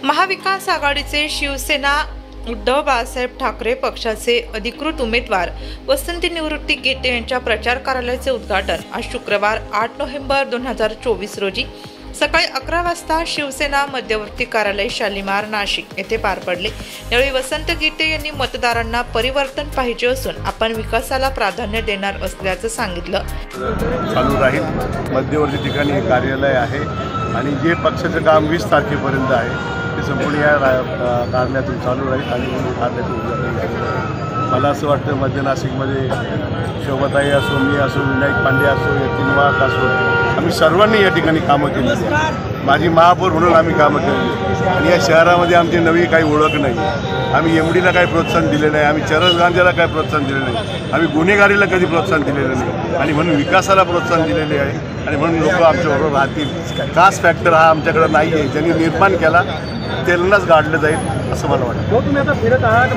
महाविकास आघाडीचे शिवसेना उद्धव बाळासाहेब ठाकरे पक्षाचे अधिकृत उमेदवार वसंती निवृत्ती गीते यांच्या प्रचार कार्यालयाचे उद्घाटन आज शुक्रवार 8 नोव्हेंबर 2024 रोजी सकाळी 11 वाजता शिवसेना मध्यवर्ती कार्यालय शालिमार नाशिक येथे पार पडले। यावेळी वसंत गीते यांनी मतदारांना परिवर्तन पाहिजे असून आपण विकासाला प्राधान्य देणार असल्याचं सांगितलं। चालू राहील मध्यवर्ती ठिकाणी कार्यालय आहे आणि जे पक्षाचं काम 20 तारखेपर्यंत आहे ते संपूर्ण या कार्यालयातून चालू राहील आणि मला असं वाटतं मध्य नाशिकमध्ये शोभाताई असो, मी असो, विनायक पांडे असो, यतीन वाघ असो, आम्ही सर्वांनी या ठिकाणी कामं केली। माझी महापौर म्हणून आम्ही कामं केली आणि या शहरामध्ये आमची नवी काही ओळख नाही। आम्ही एमडीला काही प्रोत्साहन दिले नाही, आम्ही चरस गांजाला काही प्रोत्साहन दिले नाही, आम्ही गुन्हेगारीला कधी प्रोत्साहन दिलेलं नाही आणि म्हणून विकासाला प्रोत्साहन दिलेले आहे आणि म्हणून लोक आमच्याबरोबर राहतील। कास्ट फॅक्टर हा आमच्याकडे नाही आहे, ज्यांनी निर्माण केला त्यांनाच गाडलं जाईल असं मला वाटतं। तुम्ही आता फिरत आहात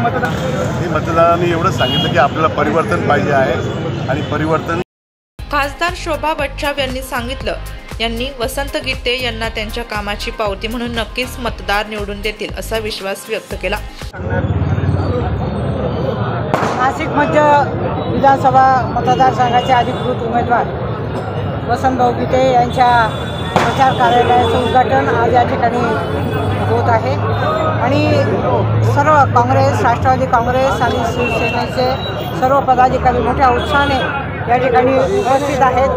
मतदारांनी एवढं सांगितलं की आपल्याला परिवर्तन पाहिजे आहे आणि परिवर्तन खासदार शोभा बच्छाव यांनी सांगितलं। यांनी वसंत गीते यांना त्यांच्या कामाची पावती म्हणून नक्कीच मतदार निवडून देतील असा विश्वास व्यक्त केला। नाशिक मध्य विधानसभा मतदारसंघाचे अधिकृत उमेदवार वसंतभाऊ गीते यांच्या प्रचार कार्यालयाचं उद्घाटन आज या ठिकाणी होत आहे आणि सर्व काँग्रेस, राष्ट्रवादी काँग्रेस आणि शिवसेनेचे सर्व पदाधिकारी मोठ्या उत्साहाने या ठिकाणी उपस्थित आहेत।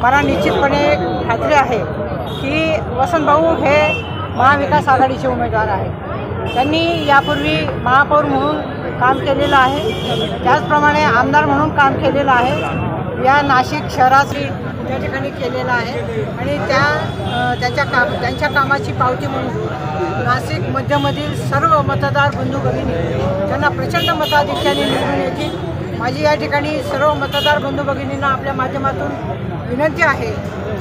मला निश्चितपणे खात्री आहे की वसंतभाऊ हे महाविकास आघाडीचे उमेदवार आहेत। त्यांनी यापूर्वी महापौर म्हणून काम केलेलं आहे, त्याचप्रमाणे आमदार म्हणून काम केलेलं आहे। या नाशिक शहराची त्या ठिकाणी केलेलं आहे आणि त्यांच्या कामाची पावती म्हणून नाशिक मध्यमधील सर्व मतदार बंधू भगिनी त्यांना प्रचंड मताधिक्याने निवडून येतील। माझी या ठिकाणी सर्व मतदार बंधू भगिनींना आपल्या माध्यमातून विनंती आहे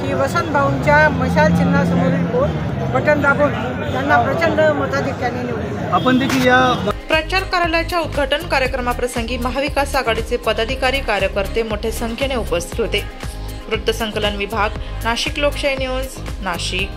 की वसंतभाऊंच्या मशाल चिन्हासमोरील बटन दाबून त्यांना प्रचंड मताधिक्याने निवडून। आपण देखील या प्रचार कार्यालयाच्या उद्घाटन कार्यक्रमाप्रसंगी महाविकास आघाडीचे पदाधिकारी कार्यकर्ते मोठ्या संख्येने उपस्थित होते। वृत्तसंकलन विभाग, नाशिक लोकशाही न्यूज, नाशिक।